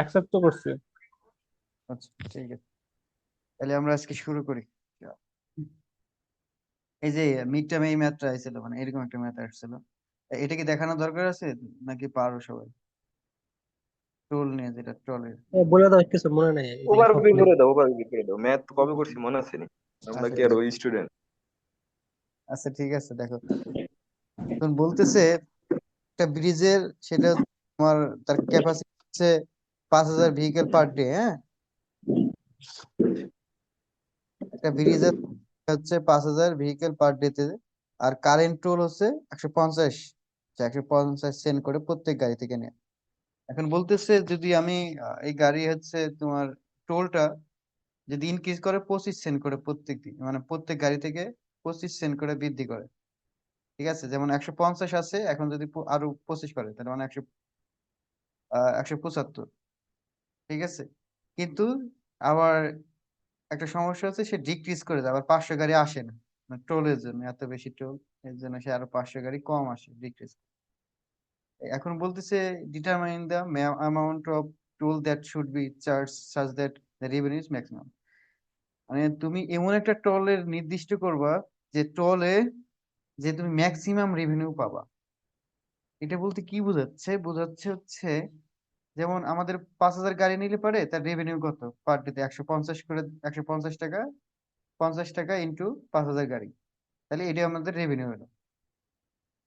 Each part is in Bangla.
অ্যাকসেপ্ট তো করছি। আচ্ছা, ঠিক আছে, তাহলে আমরা আজকে শুরু করি। এই যে মিড টার্মে এই ম্যাথটা আইছিল, মানে এরকম একটা ম্যাথ আসছিল। এটা কি দেখানো দরকার আছে নাকি পারো সবাই? টোল নিয়ে, যেটা ট্রলের। বলে দাও, কিছু মনে নাই এগুলো ওভারভিউ সবগুলো। করে দাও, ওভারভিউ করে দাও। ম্যাথ কবে করছি মনে আছে নি? আমরা আচ্ছা কি আর ঠিক ওই স্টুডেন্ট? আচ্ছা ঠিক আছে, দেখো। এখন বলতেছে একটা ব্রিজের, সেটা তোমার তার ক্যাপাসিটি হচ্ছে 5,000 ভেহিকেল পার ডে। হ্যাঁ, একটা ব্রিজের হচ্ছে 5,000 ভেহিকেল পার ডে তে। আর কারেন্ট টোল হচ্ছে 150, 150 সেন্ট করে প্রত্যেক গাড়ি থেকে নেয়। এখন বলতেছে যদি আমি এই গাড়ি হচ্ছে তোমার টোলটা যদি ইনক্রিজ করে 25 সেন্ট করে প্রত্যেক দিন, মানে প্রত্যেক গাড়ি থেকে 25 সেন্ট করে বৃদ্ধি করে। ঠিক আছে, যেমন 150 আছে, এখন যদি আরো 25 করে, তাহলে মানে 175। ঠিক আছে, কিন্তু আবার একটা সমস্যা হচ্ছে, সে ডিক্রিজ করে দেয়, আবার 500 গাড়ি আসে না, মানে টোলের জন্য, এত বেশি টোল, এর জন্য সে আরো 500 গাড়ি কম আসে, ডিক্রিজ। এখন বলতেছে determine the amount of toll that should be charge such that the revenue is maximum. মানে তুমি এমন একটা টোলের নির্দিষ্ট করবা যে টোলে যে তুমি ম্যাক্সিমাম রেভিনিউ পাবা। এটা বলতে কি বোঝাচ্ছে? বোঝাচ্ছে হচ্ছে যেমন আমাদের 5,000 গাড়ি নিলে পারে, তার রেভিনিউ কত পার ডেতে? 150 করে, 150 টাকা, 50 টাকা ইন্টু 5,000 গাড়ি, তাহলে এটা আমাদের রেভিনিউ হলো।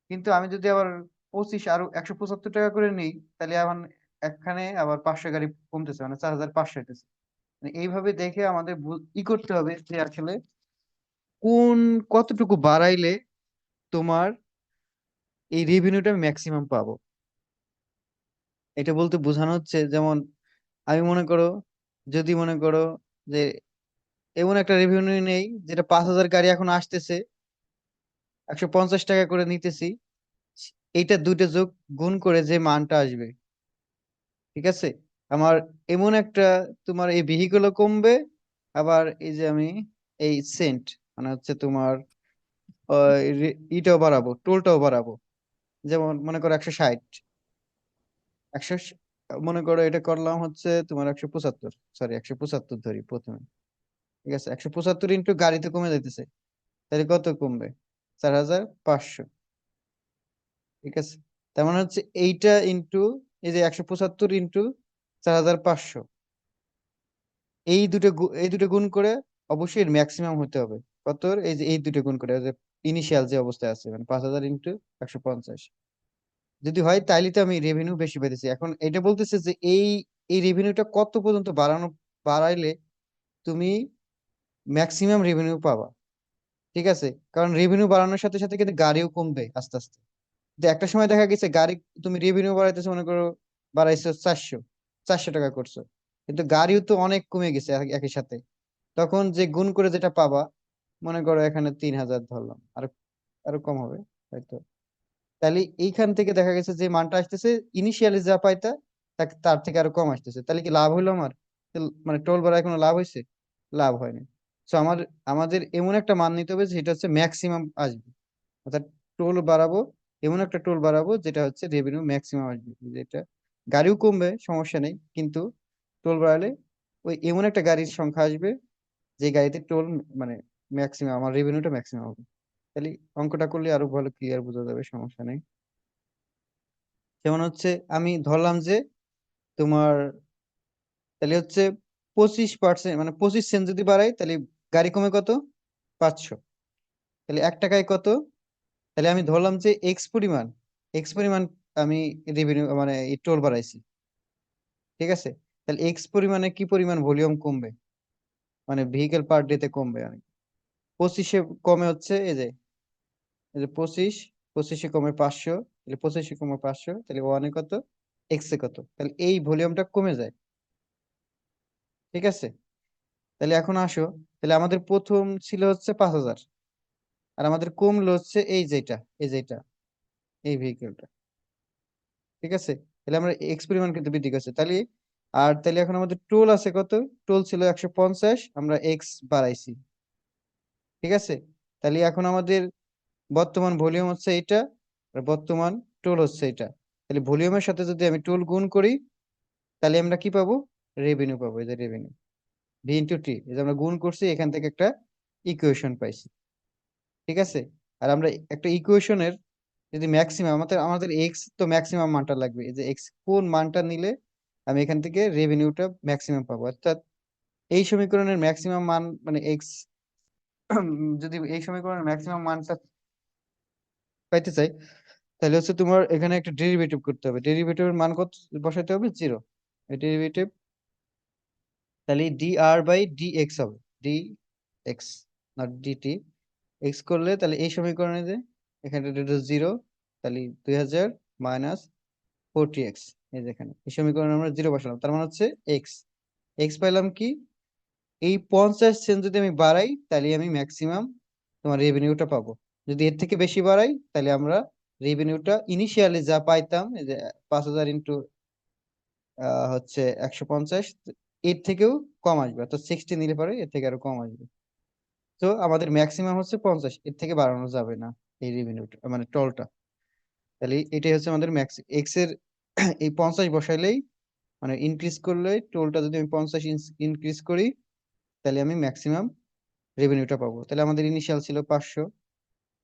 কিন্তু আমি যদি আবার 25 আরো 175 টাকা করে নিই, তাহলে আমার এখানে আবার 500 গাড়ি কমতেছে, মানে 4,500 হইতেছে। মানে এইভাবে দেখে আমাদের করতে হবে যে আসলে কোন কতটুকু বাড়াইলে তোমার এই রেভিনিউটা আমি ম্যাক্সিমাম পাবো। এটা বলতে বোঝানো হচ্ছে, যেমন আমি মনে করো, যদি মনে করো যে এমন একটা রেভিনিউ নেই যেটা 5,000 গাড়ি এখন আসতেছে, 150 টাকা করে নিতেছি, এইটা দুইটা যোগ গুণ করে যে মানটা আসবে, ঠিক আছে, আমার এমন একটা, তোমার এই ভেহিকলও কমবে, আবার এই যে আমি এই সেন্ট, মানে হচ্ছে তোমার ইটাও বাড়াবো, টোলটাও বাড়াবো। যেমন মনে করো 160, একশো, মনে করো এটা করলাম হচ্ছে তোমার 175, সরি 175 ধরি প্রথমে। ঠিক আছে, 175 ইন্টু গাড়িতে কমে যাইতেছে, তাহলে কত কমবে? 4,500। ঠিক আছে, তার মানে হচ্ছে এইটা ইন্টু এই যে 175 ইন্টু 4,500, এই দুটো গুণ করে অবশ্যই ম্যাক্সিমাম হতে হবে। কত? এই যে এই দুটো গুণ করে, যে ইনিশিয়াল যে অবস্থায় আছে, মানে 5,000 ইন্টু 150 যদি হয়, তাইলে তো আমি রেভিনিউ বেশি পেতেছি। এখন এটা বলতেছে যে এই রেভিনিউটা কত পর্যন্ত বাড়াইলে তুমি ম্যাক্সিমাম রেভিনিউ পাবা। ঠিক আছে, কারণ রেভিনিউ বাড়ানোর সাথে সাথে কিন্তু গাড়িও কমবে আস্তে আস্তে। যে একটা সময় দেখা গেছে গাড়ি, তুমি রেভিনিউ বাড়াইতেছো, মনে করো বাড়াইছো 400 টাকা করছো, কিন্তু গাড়িও তো অনেক কমে গেছে একই সাথে। তখন যে গুণ করে যেটা পাবা, মনে করো এখানে 3,000 ধরলাম, আর আরো কম হবে হয়তো। তাহলে এইখান থেকে দেখা গেছে যে মানটা আসতেছে, ইনিশিয়ালি যা পাইতা তার থেকে আরো কম আসতেছে, তাহলে কি লাভ হইলো আমার? মানে টোল বাড়ায় কোনো লাভ হয়েছে? লাভ হয়নি। তো আমাদের এমন একটা মান নিতে হবে যেটা হচ্ছে ম্যাক্সিমাম আসবে, অর্থাৎ টোল বাড়াবো, এমন একটা টোল বাড়াবো যেটা হচ্ছে রেভিনিউ ম্যাক্সিমাম আসবে, যেটা গাড়িও কমবে সমস্যা নেই, কিন্তু টোল বাড়ালে ওই এমন একটা গাড়ির সংখ্যা আসবে যে গাড়িতে টোল, মানে ম্যাক্সিমাম, আমার রেভিনিউটা ম্যাক্সিমাম হবে। তাহলে অঙ্কটা করলে আরো ভালো ক্লিয়ার বোঝা যাবে, সমস্যা নেই। যেমন হচ্ছে আমি ধরলাম যে তোমার, তাহলে হচ্ছে 25%, মানে 25 সেন্ট যদি বাড়াই, তাহলে গাড়ি কমে কত? 500। তাহলে 1 টাকায় কত? তাহলে আমি ধরলাম যে এক্স পরিমাণ আমি রেভিনিউ, মানে এই টোল বাড়াইছি। ঠিক আছে, তাহলে এক্স পরিমাণে কি পরিমাণ ভলিউম কমবে, মানে ভেহিকেল পার ডে তে কমবে অনেক। 25-এ কমে হচ্ছে এই যে 25 কমে 500, তাহলে 25 কমে 500, তাহলে ওয়ানে কত, এক্স এ কত, তাহলে এই ভলিউমটা কমে যায়। ঠিক আছে, তাহলে এখন আসো, তাহলে আমাদের প্রথম ছিল হচ্ছে 5,000, আর আমাদের কমলো হচ্ছে এই যেটা এই ভেহিকেলটা। ঠিক আছে, তাহলে আমরা এক্স পরিমাণ কিন্তু বৃদ্ধি করছে, তাহলে আর তাহলে এখন আমাদের টোল আছে কত? টোল ছিল 150, আমরা এক্স বাড়াইছি। ঠিক আছে, তাহলে এখন আমাদের বর্তমান ভলিউম হচ্ছে এটা, আর বর্তমান টোল হচ্ছে এটা। তাহলে ভলিউমের সাথে যদি আমি টোল গুণ করি, তাহলে আমরা কি পাবো? রেভিনিউ পাবো। এই যে রেভিনিউ ভি ইন্টু টি, এই যে আমরা গুণ করছি, এখান থেকে একটা ইকুয়েশন পাইছি। ঠিক আছে। আর আমরা একটা ইকুয়েশনের যদি ম্যাক্সিমাম, আমাদের আমাদের এক্স তো ম্যাক্সিমাম মানটা লাগবে, এই যে এক্স কোন মানটা নিলে আমি এখান থেকে রেভিনিউটা ম্যাক্সিমাম পাবো, অর্থাৎ এই সমীকরণের ম্যাক্সিমাম মান মানে এক্স, যদি এই সমীকরণের ম্যাক্সিমাম মানটা পাইতে চাই, তাহলে হচ্ছে তোমার এখানে একটা ডেরিভেটিভ করতে হবে। ডেরিভেটিভের মান কত বসাইতে হবে? 0। এই ডেরিভেটিভ তাহলে d r by d x হবে, d x not d t. X করলে তাহলে এই সমীকরণে যে এখানে এটা 0, তাহলে 2000 মাইনাস 40x, এই যে এখানে এই সমীকরণে আমরা 0 বসালাম, তার মানে হচ্ছে এক্স। এক্স পাইলাম কি? এই 50 সেন্ট যদি আমি বাড়াই তাহলে আমি ম্যাক্সিমাম তোমার রেভিনিউটা পাবো। যদি এর থেকে বেশি বাড়াই তাহলে আমরা রেভিনিউটা ইনিশিয়ালি যা পাইতাম, এই যে 5000 ইন্টু হচ্ছে 150, এর থেকেও কম আসবে, অর্থাৎ 60 নিলে পরে এর থেকে আরো কম আসবে। তো আমাদের ম্যাক্সিমাম হচ্ছে 50, এর থেকে বাড়ানো যাবে না এই রেভিনিউটা মানে টলটা। তাহলে এটাই হচ্ছে আমাদের ম্যাক্স এক্স এর এই 50 বসাইলেই মানে ইনক্রিজ করলে টোলটা যদি আমি 50 ইনক্রিজ করি তাহলে আমি ম্যাক্সিমাম রেভিনিউটা পাবো। তাহলে আমাদের ইনিশিয়াল ছিল 500,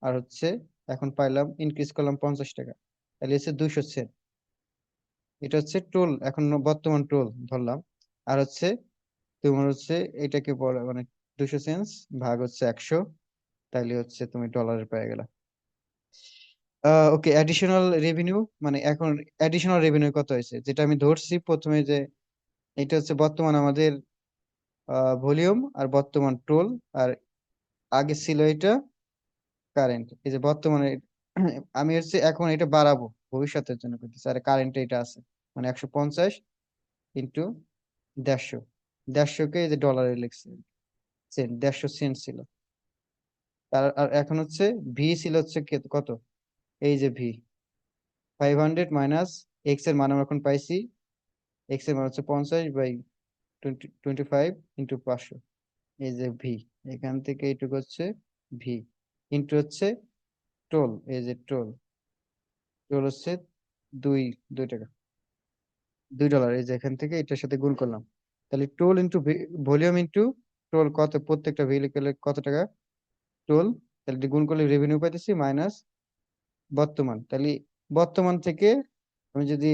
আর হচ্ছে এখন পাইলাম ইনক্রিজ করলাম 50 টাকা, তাহলে হচ্ছে 200 সেন্ট। এটা হচ্ছে টোল এখন বর্তমান টোল ধরলাম। আর হচ্ছে তোমার হচ্ছে এটাকে বলে মানে 200 সেন্ট ভাগ হচ্ছে 100, তাইলে হচ্ছে তুমি ডলারে পেয়ে গেলা। ওকে, অ্যাডিশনাল রেভিনিউ মানে এখন অ্যাডিশনাল রেভিনিউ কত হয়েছে যেটা আমি ধরছি প্রথমে, যে এটা হচ্ছে বর্তমান আমাদের ভলিউম আর বর্তমান টোল, আর আগে ছিল এটা কারেন্ট। এই যে বর্তমানে আমি হচ্ছে এখন এটা বাড়াবো ভবিষ্যতের জন্য করতেছি, আর কারেন্টে এটা আছে মানে 150 ইন্টু 150, 150 কে এই যে ডলারে লিখছে, সেন্ট 150 সেন্ট ছিল। আর এখন হচ্ছে ভি ছিল হচ্ছে কত, এই যে ভি 500 মাইনাস এক্স এর মান আমরা এখন পাইছি, এক্স এর মান হচ্ছে 50/25 ইন্টু 500, এই যে ভি, এখান থেকে এইটুকু হচ্ছে ভি ইন্টু হচ্ছে টোল, এই যে টোল, টোল হচ্ছে দুই 2 টাকা, $2, এই যে এখান থেকে এটার সাথে গুণ করলাম। তাহলে toll into volume into toll কত, প্রত্যেকটা ভেহিকেলে কত টাকা টোল, তাহলে এটা গুণ করলে রেভিনিউ পাইতেছি মাইনাস বর্তমান। তাহলে বর্তমান থেকে আমি যদি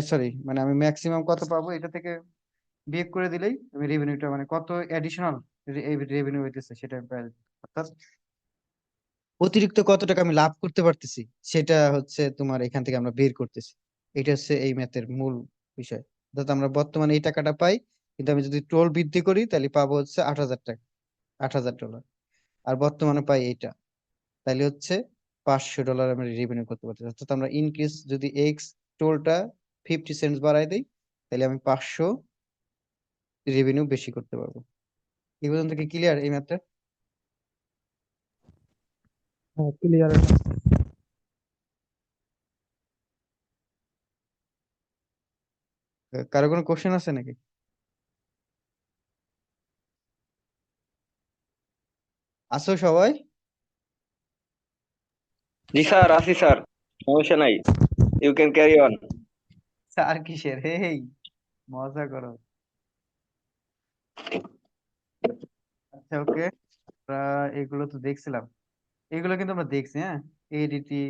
সরি মানে আমি ম্যাক্সিমাম কত পাবো এটা থেকে বিয়োগ করে দিলেই আমি রেভিনিউটা মানে কত অ্যাডিশনাল রেভিনিউ হইতেছে সেটা আমি পাই যাবো। অর্থাৎ অতিরিক্ত কত টাকা আমি লাভ করতে পারতেছি সেটা হচ্ছে তোমার এখান থেকে আমরা বের করতেছি। এটা হচ্ছে এই ম্যাথের মূল বিষয়। অর্থাৎ আমরা বর্তমানে এই টাকাটা পাই, কিন্তু আমি যদি টোল বৃদ্ধি করি তাহলে পাবো হচ্ছে 8000 টাকা, $8000। আর বর্তমানে পাই এইটা, তাহলে হচ্ছে $500 আমরা রেভিনিউ করতে পারতেছি। অর্থাৎ আমরা ইনক্রিজ যদি এক্স টোলটা 50 সেন্ট বাড়াই দিই তাহলে আমি 500 রেভিনিউ বেশি করতে পারবো। এই পর্যন্ত কি ক্লিয়ার এই ম্যাথটা? হ্যাঁ, ক্লিয়ার। কারো কোনো কোশ্চেন আছে নাকি? আসো সবাই। জি স্যার, আছি স্যার, সমস্যা নাই, you can carry on. Sir কিসের, এই মজা করো। আচ্ছা ওকে, আমরা এগুলো তো দেখছিলাম, এগুলো কিন্তু আমরা দেখছি। হ্যাঁ, এডিটি,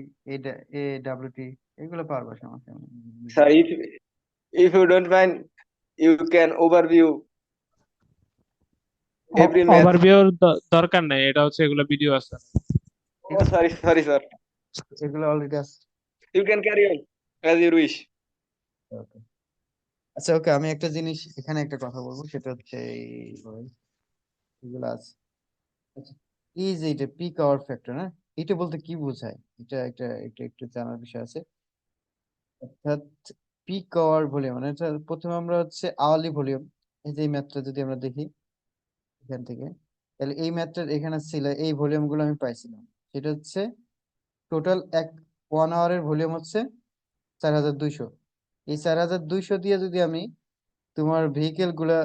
এ ডাব্লিউটি, এগুলো পারবো, সমস্যা নেই। Sir, if you don't mind, you can overview every math. ওভারভিউর দরকার নাই, এটা হচ্ছে এগুলো ভিডিও আছে। ও সরি সরি স্যার, এগুলো অলরেডি আছে। You can carry on as you wish. Okay. আচ্ছা ওকে, আমি একটা জিনিস এখানে একটা কথা বলবো, সেটা হচ্ছে এগুলো আছে। আচ্ছা, এই যে এটা পিক আওয়ার ফ্যাক্টর, না এটা বলতে কি বোঝায়, এটা একটা একটা একটু জানার বিষয় আছে। অর্থাৎ পিক আওয়ার ভলিউম মানে এটা প্রথমে আমরা হচ্ছে আওয়ারলি ভলিউম, এই যে ম্যাথটা যদি আমরা দেখি এখান থেকে, তাহলে এই ম্যাথটার এখানে ছিল এই ভলিউম গুলো আমি পাইছিলাম। সেটা হচ্ছে টোটাল 1 আওয়ারের ভলিউম হচ্ছে 4200। এই 4200 দিয়ে যদি আমি তোমার ভেহিকেল গুলা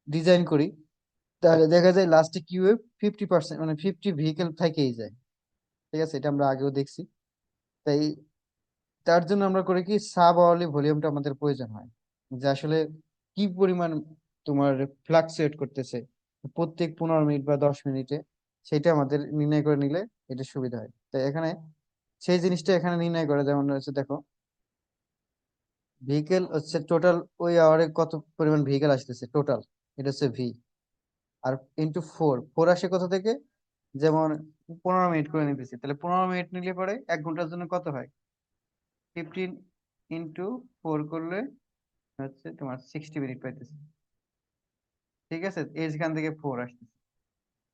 ডিজাইন করি তাহলে দেখা যায় লাস্টে কিউএ 50% মানে 50 ভেহিকেল থেকেই যায়। ঠিক আছে, এটা আমরা আগেও দেখছি। তাই তার জন্য আমরা করি কি সাব আওয়ারলি ভলিউমটা আমাদের প্রয়োজন হয়, যে আসলে কি পরিমাণ তোমার ফ্লাকচুয়েট করতেছে প্রত্যেক 15 মিনিট বা 10 মিনিটে, সেটা আমাদের নির্ণয় করে নিলে এটা সুবিধা হয়। তো এখানে সেই জিনিসটা এখানে নির্ণয় করে, যেমন হচ্ছে দেখো ভেহিকেল হচ্ছে টোটাল ওই আওয়ারে কত পরিমাণ ভেহিকেল আসতেছে টোটাল, এটা হচ্ছে ভি। আর ইন্টু ফোর, ফোর আসে কোথা থেকে, যেমন 15 মিনিট করে নিতেছি, তাহলে 15 মিনিট নিলে পরে 1 ঘন্টার জন্য কত হয়, 15 ইন্টু 4 করলে হচ্ছে তোমার 60 মিনিট পাইতেছে। ঠিক আছে, এইখান থেকে ফোর আসতেছে,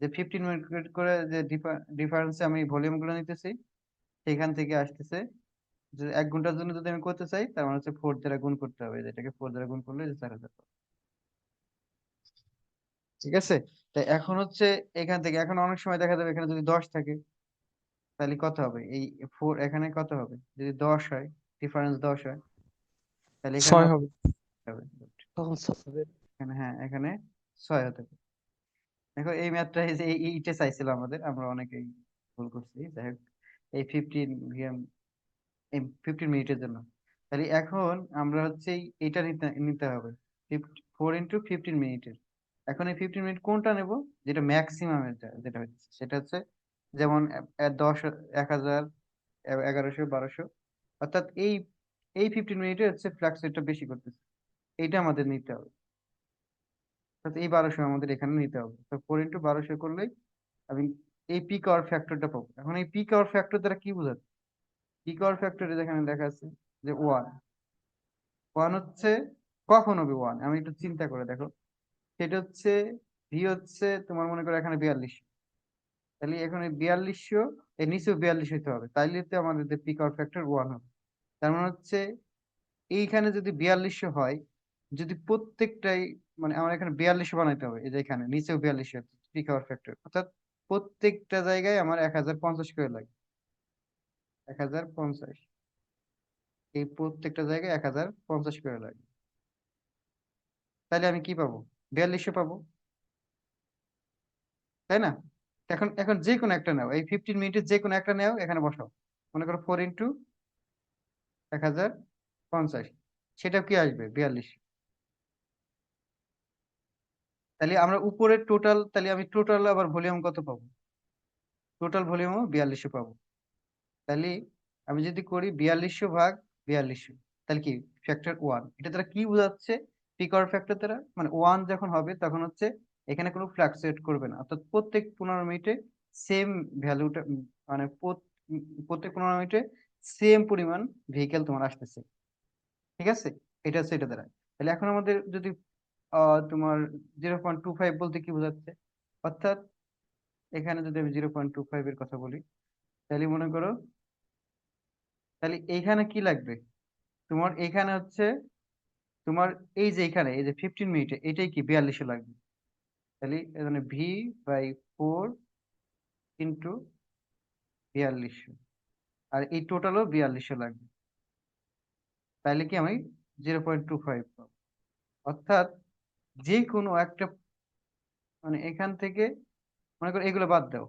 যে 15 মিনিট করে যে ডিফারেন্সে আমি ভলিউম গুলো নিতেছি, সেখান থেকে আসতেছে যে 1 ঘন্টার জন্য যদি আমি করতে চাই, তার মানে হচ্ছে ফোর দ্বারা গুণ করতে হবে, যেটাকে ফোর দ্বারা গুণ করলে যে 4,000। ঠিক আছে, তাই এখন হচ্ছে এখান থেকে, এখন অনেক সময় দেখা যাবে এখানে যদি 10 থাকে, তাহলে কত হবে, এই ফোর এখানে কত হবে, যদি 10 হয়, ডিফারেন্স 10 হয়, তাহলে এখানে 6 হবে। হবে। তখন 6 হবে। এখানে হ্যাঁ, এখানে 6 হতে হবে। দেখো এই ম্যাথটা এই যে এইটা চাইছিল আমাদের, আমরা অনেকেই ভুল করছি, যাই হোক এই 15 এই 15 মিনিটের জন্য। তাহলে এখন আমরা হচ্ছে এটা নিতে নিতে হবে 4 ইন্টু 15 মিনিটের। এখন এই 15 মিনিট কোনটা নেব, যেটা ম্যাক্সিমাম, যেটা হচ্ছে সেটা হচ্ছে যেমন 10, 1,000, 1100, 1200, অর্থাৎ এই 15 মিনিটে হচ্ছে ফ্লাক্সুয়েটটা বেশি করতেছে, এইটা আমাদের নিতে হবে। অর্থাৎ এই 1200 আমাদের এখানে নিতে হবে, তো 4 ইন্টু 1200 করলেই আমি এই পিক আওয়ার ফ্যাক্টরটা পাবো। এখন এই পিক আওয়ার ফ্যাক্টর দ্বারা কি বোঝাচ্ছে, পিক আওয়ার ফ্যাক্টরে যেখানে লেখা আছে যে ওয়ান, ওয়ান হচ্ছে কখন হবে ওয়ান, আমি একটু চিন্তা করে দেখো, সেটা হচ্ছে ভি হচ্ছে তোমার মনে করো এখানে 42, তাহলে এখানে 4200, এর নিচেও 42 হতে হবে, তাইলে তো আমাদের পিক আওয়ার ফ্যাক্টর ওয়ান হবে। তার মানে হচ্ছে এইখানে যদি 4200 হয়, যদি প্রত্যেকটাই, মানে আমার এখানে 4200 বানাইতে হবে, এই যে এখানে নিচেও 4200 পিক আওয়ার ফ্যাক্টর, অর্থাৎ প্রত্যেকটা জায়গায় আমার 1050 করে লাগে, 1050, এই প্রত্যেকটা জায়গায় 1050 করে লাগে, তাহলে আমি কি পাবো, 4200 পাবো, তাই না? এখন এখন যে কোনো একটা নাও, এই 15 মিনিটের যে কোনো একটা নাও, এখানে বসাও, মনে করো 4 ইন্টু 1050, সেটা কি আসবে 42। তাহলে আমরা উপরের টোটাল, তাহলে আমি টোটাল আবার ভলিউম কত পাবো, টোটাল ভলিউমও 4200 পাবো। তাহলে আমি যদি করি 4200 ভাগ 4200, তাহলে কি ফ্যাক্টর ওয়ান, এটা দ্বারা কি বোঝাচ্ছে, পিক আওয়ার ফ্যাক্টর দ্বারা মানে ওয়ান যখন হবে তখন হচ্ছে এখানে কোনো ফ্লাকচুয়েট করবে না, অর্থাৎ প্রত্যেক 15 মিনিটে সেম ভ্যালুটা, মানে প্রত্যেক 15 মিনিটে সেম পরিমাণ ভেহিকেল তোমার আসতেছে। ঠিক আছে, এটা হচ্ছে এটা দ্বারা। তাহলে এখন আমাদের যদি তোমার 0.25 বলতে কি বোঝাচ্ছে, অর্থাৎ এখানে যদি আমি 0.25 এর কথা বলি, তাহলে মনে করো, তাহলে এইখানে কি লাগবে, তোমার এখানে হচ্ছে তোমার এই যে এখানে এই যে 15 মিনিটে এটাই কি 4200 লাগবে, তাহলে এখানে V/4 ইন্টু 4200, আর এই টোটালও 4200 লাগবে, তাহলে কি আমি 0.25 পাবো। অর্থাৎ যে কোনো একটা, মানে এখান থেকে মনে করো এগুলো বাদ দাও,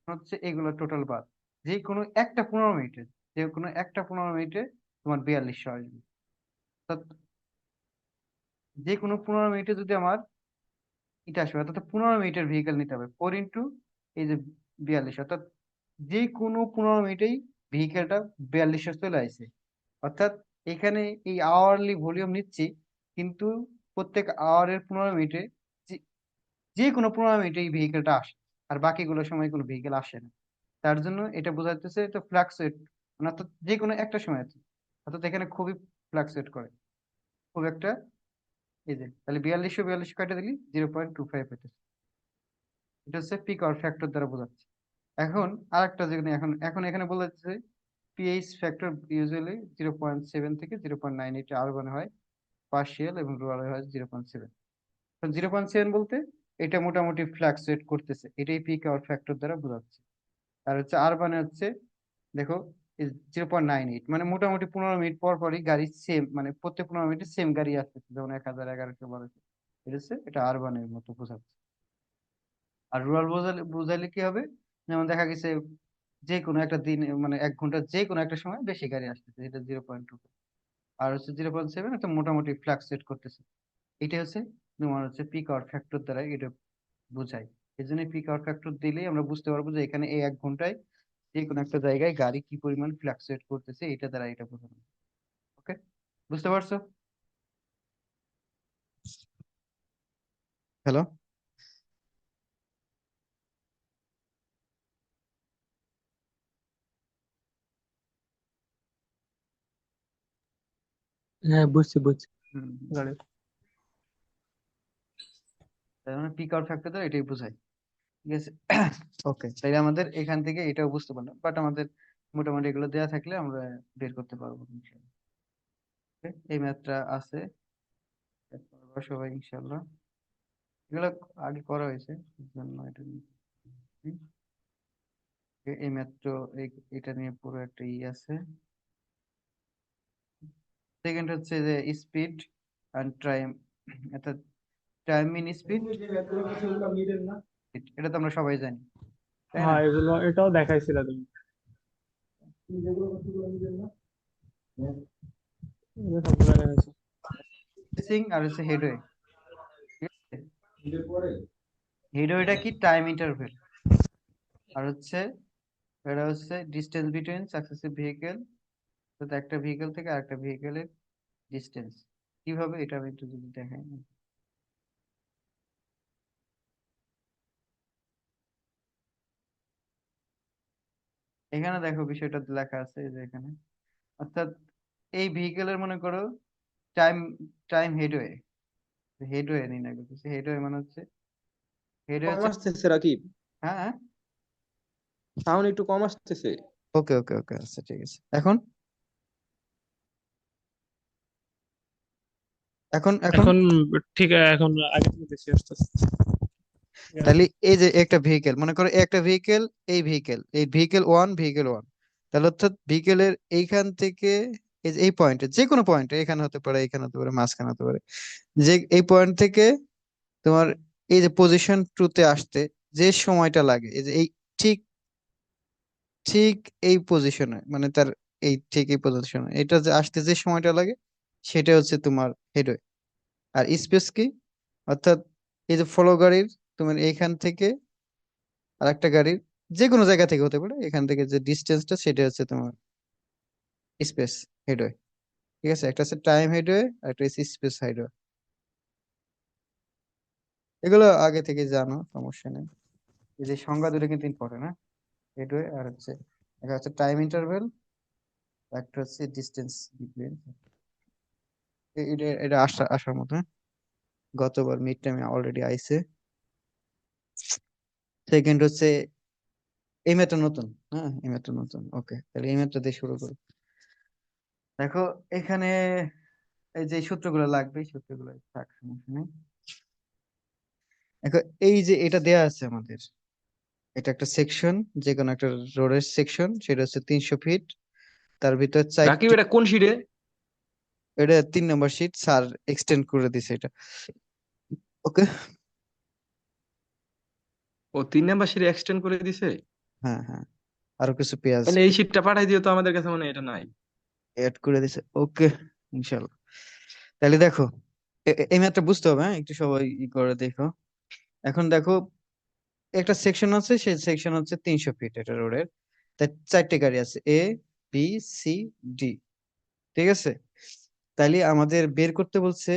হচ্ছে এগুলো টোটাল বাদ, যে কোনো একটা 15 মিনিটে, যে কোনো একটা 15 মিনিটে তোমার 4200 আসবে। অর্থাৎ যে কোনো 15 মিনিটে যদি আমার এটা আসবে, অর্থাৎ 15 মিনিটের ভেহিকেল নিতে হবে 4 ইন্টু এই যে 42, অর্থাৎ যে কোনো 15 মিনিটেই ভেহিকেলটা 4200 চলে আসে। অর্থাৎ এখানে এই আওয়ারলি ভলিউম নিচ্ছি, কিন্তু প্রত্যেক আওয়ারের 15 মিনিটে যে যে কোনো 15 মিনিটে এই ভেহিকেলটা আসে, আর বাকিগুলো সময় কোনো ভেহিকেল আসে না। তার জন্য এটা বোঝাইতেছে এটা ফ্লাকচুয়েট, মানে অর্থাৎ যে কোনো একটা সময় আছে, অর্থাৎ এখানে খুবই ফ্লাকচুয়েট করে, খুব একটা। এই যে তাহলে 4200 4200 কাটা দিলি 0.25 হইতেছে, এটা হচ্ছে পিক আওয়ার ফ্যাক্টর দ্বারা বোঝাচ্ছে। এখন আরেকটা যেখানে এখন এখন এখানে বলা যাচ্ছে পিএইচ ফ্যাক্টর ইউজুয়ালি 0.7 থেকে 0.9, এটা আরবানে হয় পার্শিয়াল এবং রুরালে হয় 0.7। 0.7 বলতে এটা মোটামুটি ফ্লাকচুয়েট করতেছে, এটাই পিক আওয়ার ফ্যাক্টর দ্বারা বোঝাচ্ছে। আর হচ্ছে আরবানে হচ্ছে দেখো 0.98, মানে মোটামুটি 15 মিনিট পর পরই গাড়ি সেম, মানে প্রত্যেক 15 মিনিটে সেম গাড়ি আসতেছে, যেমন 1000, 1100, 1200, এটা হচ্ছে এটা আরবানের মতো বোঝাচ্ছে। আর রুরাল বোঝালে বোঝাইলে কি হবে, যেমন দেখা গেছে যে কোনো একটা দিন মানে 1 ঘন্টা যে কোনো একটা সময় বেশি গাড়ি আসতেছে, এটা 0.2। আর হচ্ছে 0.7 একটা মোটামুটি ফ্লাকচুয়েট করতেছে। এটা হচ্ছে তোমার হচ্ছে পিক আওয়ার ফ্যাক্টর দ্বারা এটা বোঝায়। এই জন্য পিক আওয়ার ফ্যাক্টর দিলেই আমরা বুঝতে পারবো যে এখানে এই 1 ঘন্টায় যে কোনো একটা জায়গায় গাড়ি কি পরিমাণ ফ্লাকচুয়েট করতেছে, এটা দ্বারা এটা বোঝানো। ওকে, বুঝতে পারছো? হ্যালো? হ্যাঁ, বুঝছি বুঝছি। হুম। গাড়ি। তার মানে পিক আওয়ার ফ্যাক্টর দ্বারা এটাই বোঝায়। ঠিক আছে। ওকে, তাইলে আমাদের এখান থেকে এটাও বুঝতে পারলাম, বাট আমাদের মোটামুটি এগুলো দেওয়া থাকলে আমরা বের করতে পারবো ইনশাল্লাহ। Okay, এই ম্যাথটা আছে, করবা সবাই ইনশাল্লাহ। এগুলো আগে করা হয়েছে, এই জন্য এটা নিচ্ছি। এই ম্যাথটা এটা নিয়ে পুরো একটা আছে। সেকেন্ড হচ্ছে যে স্পিড এন্ড টাইম, অর্থাৎ টাইম মিন স্পিড, এটা তো আমরা সবাই জানি, তাই না? হ্যাঁ, এটাও দেখাইছিল তুমি। এগুলো সবগুলো দেখাইছো। স্পেসিং আর হচ্ছে হেডওয়ে। ঠিক আছে, হেডওয়েটা কি টাইম ইন্টারভেল, আর হচ্ছে এটা হচ্ছে ডিস্টেন্স বিটুইন সাকসেসিভ ভেহিকেল, অর্থাৎ একটা ভেহিকেল থেকে আরেকটা ভেহিকেলের ডিস্টেন্স। কিভাবে এটা আমি একটু যদি দেখাই। এখানে দেখো বিষয়টা লেখা আছে, এই যে এখানে, অর্থাৎ এই ভেহিকেলের মনে করো টাইম টাইম হেডওয়ে, হেডওয়ে নির্ণয় করতেছে। হেডওয়ে মানে হচ্ছে, হেডওয়ে কম হচ্ছে, আসতেছে রাকিব, হ্যাঁ হ্যাঁ, সাউন্ড একটু কম আসতেছে। ওকে ওকে ওকে, আচ্ছা ঠিক আছে। এখন এখন এখন এখন ঠিক এখন আগে থেকে বেশি আসতেছে। ঠিক আছে। তাহলে এই যে একটা ভেহিকেল, মনে করো একটা ভেহিকেল, এই ভেহিকেল ওয়ান, ভেহিকেল ওয়ান, তাহলে অর্থাৎ ভেহিকেলের এইখান থেকে এই যে এই পয়েন্টে, যে কোনো পয়েন্টে, এখানে হতে পারে, এখানে হতে পারে, মাঝখানে হতে পারে, যে এই পয়েন্ট থেকে তোমার এই যে পজিশন টুতে আসতে যে সময়টা লাগে, এই যে এই ঠিক ঠিক এই পজিশনে, মানে তার এই ঠিক এই পজিশনে এটা যে আসতে যে সময়টা লাগে, সেটা হচ্ছে তোমার হেডওয়ে। আর স্পেস কি, অর্থাৎ এই যে ফলো গাড়ির তোমার এইখান থেকে আর একটা গাড়ির যে কোনো জায়গা থেকে হতে পারে, এখান থেকে যে ডিস্টেন্সটা, সেটা হচ্ছে তোমার স্পেস হেডওয়ে। ঠিক আছে, একটা হচ্ছে টাইম হেডওয়ে আর একটা হচ্ছে স্পেস হেডওয়ে। এগুলো আগে থেকে জানো, সমস্যা নেই। এই যে সংজ্ঞা দুটো কিন্তু ইম্পর্টেন্ট, হ্যাঁ? হেডওয়ে আর হচ্ছে, একটা হচ্ছে টাইম ইন্টারভেল, একটা হচ্ছে ডিস্টেন্স বিটুইন। এটা এটা আসার মতো, হ্যাঁ? গতবার মিড টাইমে অলরেডি আইছে। সেকেন্ড হচ্ছে এই ম্যাথটা নতুন, হ্যাঁ এই ম্যাথটা নতুন। ওকে, তাহলে এই ম্যাথটা দিয়ে শুরু করি। দেখো এখানে এই যে সূত্রগুলো লাগবে, এই সূত্রগুলো থাক, সমস্যা নেই। দেখো এই যে এটা দেয়া আছে আমাদের, এটা একটা সেকশন, যে কোনো একটা রোডের সেকশন, সেটা হচ্ছে 300 ফিট, তার ভিতর রাকিব, 4টি। এটা কোন শিটে? এটা 3 নম্বর শিট, স্যার এক্সটেন্ড করে দিছে এটা। ওকে। ও 3 নাম্বার শিটে এক্সটেন্ড করে দিছে। হ্যাঁ হ্যাঁ, আরো কিছু পেঁয়াজ তাহলে এই শিটটা পাঠাই দিও তো, আমাদের কাছে মনে হয় এটা নাই। এড করে দিছে। ওকে, ইনশাল্লাহ। তাহলে দেখো এই ম্যাথটা বুঝতে হবে, হ্যাঁ, একটু সবাই করে দেখো। এখন দেখো একটা সেকশন আছে, সেই সেকশন হচ্ছে 300 ফিট এটা রোডের, তাই 4টে গাড়ি আছে, এ, বি, সি, ডি। ঠিক আছে, তাইলে আমাদের বের করতে বলছে,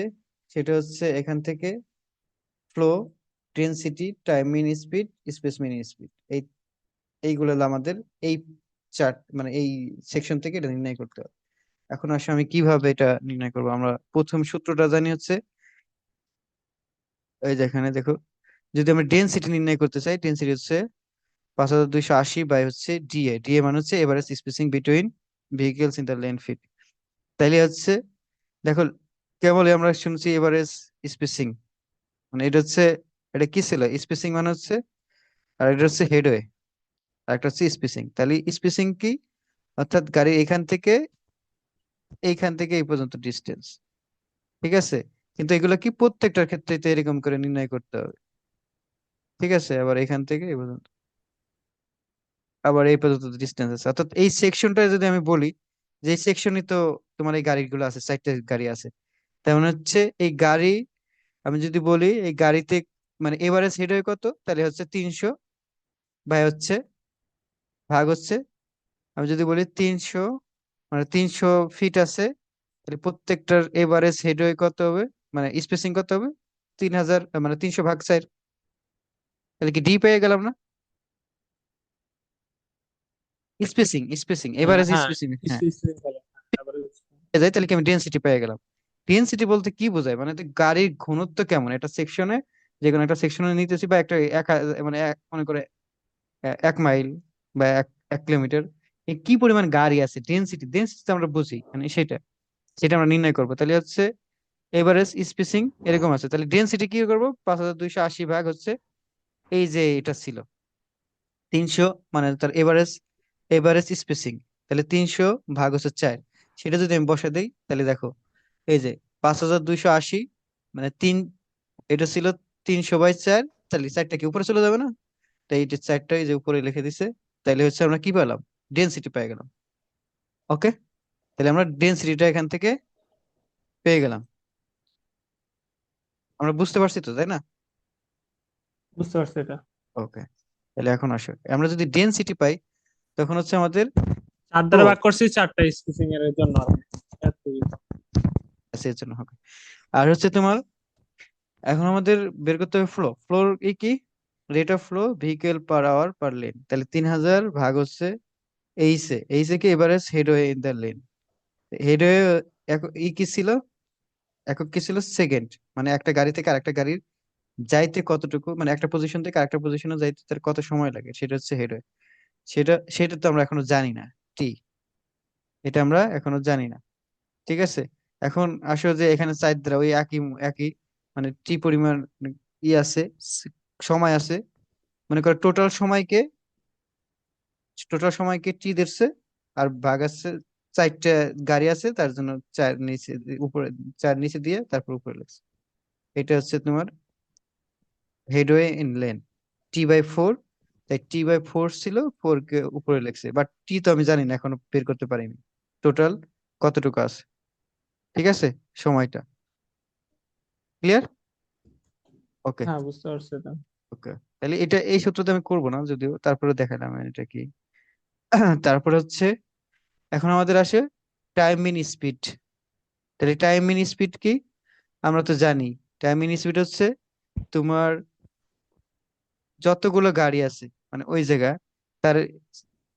সেটা হচ্ছে এখান থেকে ফ্লো, ডেনসিটি, টাইম মিন স্পিড, স্পেস মিন স্পিড, এইগুলো হলো আমাদের এই চার্ট, মানে এই সেকশন থেকে এটা নির্ণয় করতে হবে। এখন আসলে আমি কিভাবে এটা নির্ণয় করবো, আমরা প্রথম সূত্রটা জানি হচ্ছে, এই যে এখানে দেখো, যদি আমরা ডেনসিটি নির্ণয় করতে চাই, ডেনসিটি হচ্ছে 5280 বাই হচ্ছে ডিএ। ডিএ মানে হচ্ছে average spacing between vehicles in the lane feet. তাইলে হচ্ছে দেখো, কেবলই আমরা শুনছি এভারেজ স্পেসিং, মানে এটা হচ্ছে, এটা কি ছিল, স্পেসিং মানে হচ্ছে, আর এটা হচ্ছে হেডওয়ে, আর একটা হচ্ছে স্পেসিং। তাহলে স্পেসিং কি, অর্থাৎ গাড়ি এইখান থেকে এই পর্যন্ত ডিস্টেন্স। ঠিক আছে, কিন্তু এগুলো কি প্রত্যেকটার ক্ষেত্রে তো এরকম করে নির্ণয় করতে হবে। ঠিক আছে, আবার এখান থেকে এই পর্যন্ত। আবার এই পর্যন্ত ডিস্টেন্স আছে, অর্থাৎ এই সেকশনটা যদি আমি বলি যে এই সেকশনই তো তোমার এই গাড়িগুলো আছে, 4টা গাড়ি আছে, তার মানে হচ্ছে এই গাড়ি, আমি যদি বলি এই গাড়িতে মানে এভারেজ হেডওয়ে কত, তাহলে হচ্ছে 300 বাই হচ্ছে ভাগ হচ্ছে, আমি যদি বলি 300 মানে 300 ফিট আছে, তাহলে প্রত্যেকটার এভারেজ হেডওয়ে কত হবে, মানে স্পেসিং কত হবে, 3000 মানে 300 ভাগ 4, তাহলে কি ডি পেয়ে গেলাম না? স্পেসিং স্পেসিং এভারেজ হ্যাঁ, স্পেসিং, হ্যাঁ স্পেসিফিক বলে। তারপরে পেয়ে যাই, তাহলে কি আমি ডেনসিটি পেয়ে গেলাম। ডেনসিটি বলতে কি বোঝায়, মানে তো গাড়ির ঘনত্ব কেমন একটা সেকশনে, যে কোনো একটা সেকশনে নিতেছি, বা একটা মানে মনে করে 1 মাইল বা 1 কিলোমিটার, কি পরিমাণ গাড়ি আছে, ডেনসিটি ডেনসিটি আমরা বুঝি, মানে সেটা সেটা আমরা নির্ণয় করবো। তাহলে হচ্ছে এভারেজ স্পেসিং এরকম আছে, তাহলে ডেনসিটি কি করবো, 5280 ভাগ হচ্ছে এই যে এটা ছিল 300, মানে তার এভারেজ এভারেজ স্পেসিং, তাহলে 300 ভাগ হচ্ছে 4, সেটা যদি আমি বসে দিই তাহলে দেখো এই যে 5280, মানে এটা ছিল 300/4, তাহলে 4টা কি উপরে চলে যাবে না, তাই এটা 4টা এই যে উপরে লিখে দিছে, তাইলে হচ্ছে আমরা কি পেলাম, ডেনসিটি পেয়ে গেলাম। ওকে, তাহলে আমরা ডেনসিটিটা এখান থেকে পেয়ে গেলাম। আমরা বুঝতে পারছি তো, তাই না? বুঝতে পারছি এটা। ওকে, তাহলে এখন আসো, আমরা যদি ডেনসিটি পাই তখন হচ্ছে আমাদের 4 দ্বারা ফ্লোর ভাগ করছি 4টা স্পেসিং এর জন্য আর কি। এতই। এর জন্য হবে। আর হচ্ছে তোমার এখন আমাদের বের করতে হবে ফ্লোর কি rate of flow vehicle per hour per lane, তাহলে 3000 ভাগ হচ্ছে এইসে কি average headway in the lane, headway কি ছিল, একক কি ছিল, সেকেন্ড, মানে একটা গাড়ি থেকে আরেকটা গাড়ির যাইতে কতটুকু, মানে একটা পজিশন থেকে আরেকটা পজিশনে যাইতে তার কত সময় লাগে, সেটা হচ্ছে হেডওয়ে। সেটা সেটা তো আমরা এখনো জানি না, টি, এটা আমরা এখনো জানি না। ঠিক আছে, এখন আসো যে এখানে সাইড দ্বারা ওই একই একই মানে টি পরিমাণ ই আছে, স- সময় আছে, মনে করো টোটাল সময়কে টি ধরছে, আর ভাগ আছে 4টা গাড়ি আছে, তার জন্য 4 নিচে উপরে, 4 নিচে দিয়ে তারপর উপরে লেখছে। এটা হচ্ছে তোমার হেডওয়ে ইন লেন T/4, তাই T/4 ছিল, 4 কে উপরে লেখছে, বাট টি তো আমি জানি না, এখনো বের করতে পারিনি টোটাল কতটুকু আছে। ঠিক আছে, সময়টা ক্লিয়ার? ওকে হ্যাঁ, বুঝতে পারছি এটা। ওকে, তাহলে এটা এই সূত্রটা আমি করবো না যদিও, তারপরে দেখালাম এটা কি। তারপর হচ্ছে এখন আমাদের আসে টাইম মিন স্পিড, তাহলে টাইম মিন স্পিড কি, আমরা তো জানি টাইম মিন স্পিড হচ্ছে তোমার যতগুলো গাড়ি আছে মানে ওই জায়গা, তার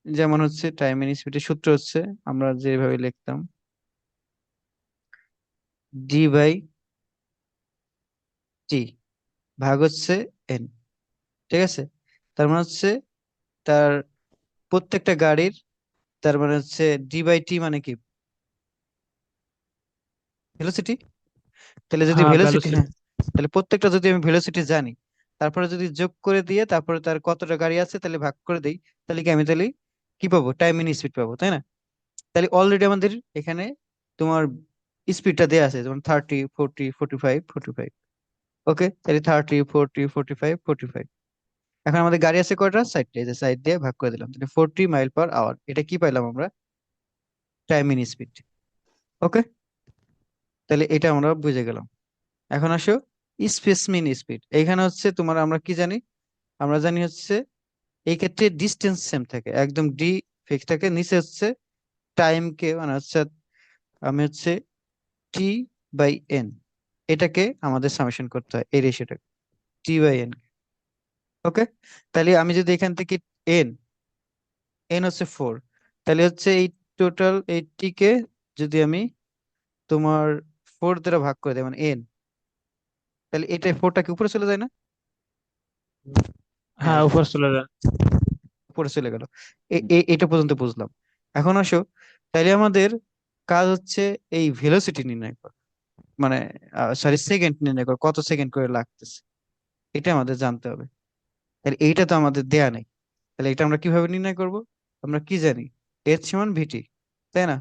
যেমন হচ্ছে টাইম মিন স্পিডের সূত্র হচ্ছে আমরা যেভাবে লিখতাম D/T ভাগ হচ্ছে N। ঠিক আছে, তার মানে হচ্ছে তার প্রত্যেকটা গাড়ির, তার মানে হচ্ছে D/T মানে কি, ভেলোসিটি, তাহলে যদি হ্যাঁ, ভেলোসিটি, ভেলোসিটি। হ্যাঁ, তাহলে প্রত্যেকটা যদি আমি ভেলোসিটি জানি, তারপরে যদি যোগ করে দিয়ে তারপরে তার কতটা গাড়ি আছে তাহলে ভাগ করে দেই, তাহলে কি আমি তাহলে কি পাবো, টাইম মিন স্পিড পাবো, তাই না? তাহলে অলরেডি আমাদের এখানে তোমার স্পিডটা দেয়া আছে, যেমন 30, 40, 45, 45। ওকে, তাহলে 30, 40, 45, 45। এখন আমাদের গাড়ি আছে কয়টা, 4টে, এই যে সাইড দিয়ে ভাগ করে দিলাম, তাহলে 40 মাইল পার আওয়ার, এটা কি পাইলাম আমরা, টাইম মিন স্পিড। ওকে, তাহলে এটা আমরা বুঝে গেলাম। এখন আসো স্পেস মিন স্পিড, এখানে হচ্ছে তোমার আমরা কি জানি, আমরা জানি হচ্ছে এই ক্ষেত্রে ডিস্টেন্স সেম থাকে, একদম ডি ফিক্স থাকে, নিচে হচ্ছে টাইম কে মানে হচ্ছে আমি হচ্ছে T/N, এটাকে আমাদের সামেশন করতে হয়, এই রেশিওটা T/N। ওকে, তাহলে আমি যদি এখান থেকে এন এন হচ্ছে 4, তাহলে হচ্ছে এই টোটাল এই টি কে যদি আমি তোমার 4 দ্বারা ভাগ করে দেয় মানে এন, তাহলে এটা 4টা কি উপরে চলে যায় না? হ্যাঁ, হ্যাঁ, উপর চলে যায়। উপরে চলে গেল। এটা পর্যন্ত বুঝলাম। এখন আসো, তাইলে আমাদের কাজ হচ্ছে এই ভেলোসিটি নির্ণয় করা, মানে সরি সেকেন্ড নির্ণয় করা, কত সেকেন্ড করে লাগতেছে, এটা আমাদের জানতে হবে। তাহলে এইটা তো আমাদের দেয়া নেই, তাহলে এটা আমরা কিভাবে নির্ণয় করব, আমরা কি জানি, এইচ সমান ভিটি, তাই না?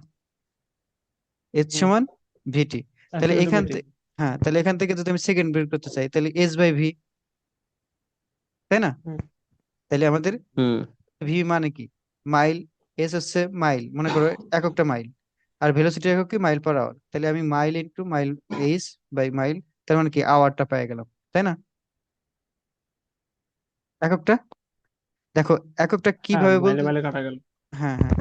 এইচ হুম, সমান ভিটি, তাহলে এখান অ্যাক্সিলোমিটার। থেকে, হ্যাঁ, তাহলে এখান থেকে যদি আমি সেকেন্ড বের করতে চাই তাহলে S/V, তাই না? হুম, তাহলে আমাদের হুম ভি মানে কি, মাইল, এস হচ্ছে মাইল, মনে করো এককটা মাইল, আর ভেলোসিটি একক কি মাইল পার আওয়ার, তাহলে আমি mile into mile H by mile, তার মানে কি আওয়ারটা পেয়ে গেলাম, তাই না? এককটা দেখো, এককটা হ্যাঁ, কিভাবে মাইলে বলতে, মাইলে কাটা গেল। হ্যাঁ হ্যাঁ,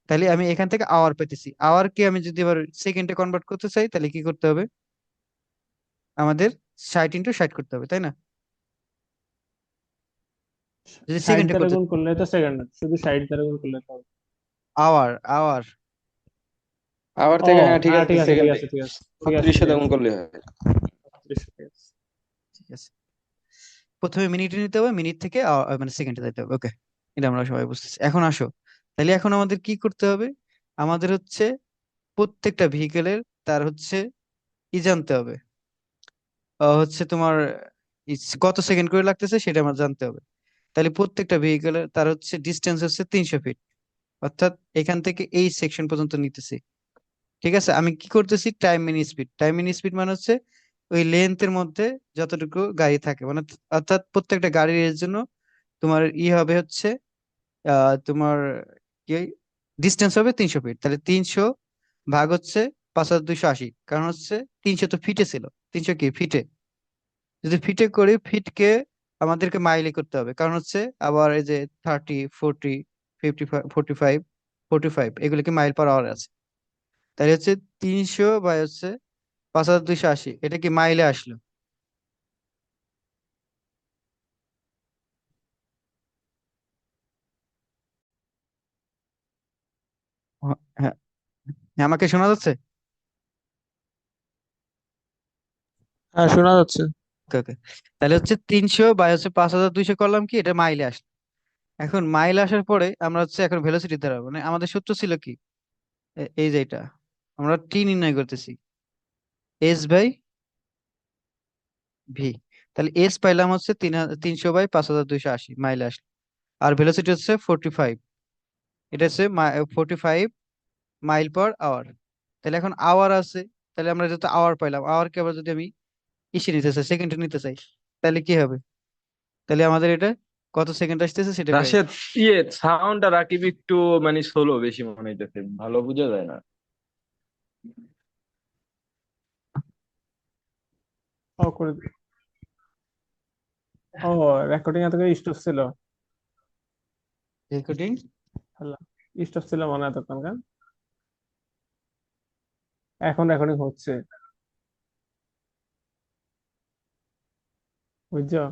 তাহলে আমি এখান থেকে আওয়ার পেতেছি, আওয়ারকে আমি যদি আবার সেকেন্ডে কনভার্ট করতে চাই তাহলে কি করতে হবে, আমাদের 60 × 60 করতে হবে, তাই না? যদি 60 সেকেন্ডে দ্বারা করতে, গুণ করলে তো সেকেন্ড, শুধু 60 দ্বারা গুণ করলে তো হবে। আওয়ার আওয়ার আবার ও থেকে হ্যাঁ ঠিক হ্যাঁ, আছে ঠিক আছে, ঠিক সেকেন্ডে আছে, ঠিক আছে, ঠিক আছে, 36 ঠিক গুণ আছে, করলে হয়। 36, ঠিক আছে। ঠিক আছে, প্রথমে মিনিটে নিতে হবে, মিনিট থেকে মানে সেকেন্ডে যেতে হবে, ওকে, এটা আমরা সবাই বুঝতেছি। এখন আসো, তাহলে এখন আমাদের কি করতে হবে, আমাদের হচ্ছে প্রত্যেকটা ভেহিকেলের তার হচ্ছে ই জানতে হবে, হচ্ছে তোমার কত সেকেন্ড করে লাগতেছে সেটা আমার জানতে হবে। তাহলে প্রত্যেকটা ভেহিকেলের তার হচ্ছে ডিস্টেন্স হচ্ছে 300 ফিট, অর্থাৎ এখান থেকে এই সেকশন পর্যন্ত নিতেছি। ঠিক আছে, আমি কি করতেছি, time mini speed, time mini speed মানে হচ্ছে ওই লেন্থের মধ্যে যতটুকু গাড়ি থাকে, মানে অর্থাৎ প্রত্যেকটা গাড়ির এর জন্য তোমার হবে হচ্ছে তোমার কি ডিস্টেন্স হবে 300 ফিট, তাহলে 300 ভাগ হচ্ছে 5280, কারণ হচ্ছে 300 তো ফিটে ছিল, 300 কি ফিটে, যদি ফিটে করি ফিটকে আমাদেরকে মাইলে করতে হবে, কারণ হচ্ছে আবার এই যে 30, 40, 55, 45 এগুলোকে মাইল পার আওয়ার আছে, তাহলে হচ্ছে 300 বাই হচ্ছে 5280, এটা কি মাইলে আসলো? হ্যাঁ হ্যাঁ, আমাকে শোনা যাচ্ছে? হ্যাঁ, শোনা যাচ্ছে। ওকে ওকে, তাহলে হচ্ছে 300 বাই হচ্ছে 5200 করলাম কি, এটা মাইলে আসলো। এখন মাইল আসার পরে আমরা হচ্ছে এখন ভেলোসিটি দাঁড়াবো, মানে আমাদের সূত্র ছিল কি, এই যে এটা আমরা টি নির্ণয় করতেছি, এস বাই ভি, তাহলে এস পাইলাম হচ্ছে 300 বাই 5280 মাইল আসলো, আর ভেলোসিটি হচ্ছে 45, এটা হচ্ছে 45 মাইল পার আওয়ার, তাহলে এখন আওয়ার আছে, তাহলে আমরা যেহেতু আওয়ার পাইলাম, আওয়ারকে আবার যদি আমি ইসে নিতে চাই, সেকেন্ডে নিতে চাই, তাহলে কি হবে, তাহলে আমাদের এটা কত সেকেন্ড আসতেছে সেটা পেয়ে রাশেদ, যাবো। সাউন্ডটা রাকিব একটু মানে স্লো বেশি মনে হইতেছে, ভালো বোঝা যায় না। ও করে দিই। ও, রেকর্ডিং এত করে স্টপ ছিল। রেকর্ডিং হ্যালো, স্টপ ছিল মনে হয় এতক্ষণ কেন? এখন রেকর্ডিং হচ্ছে, বুঝছো?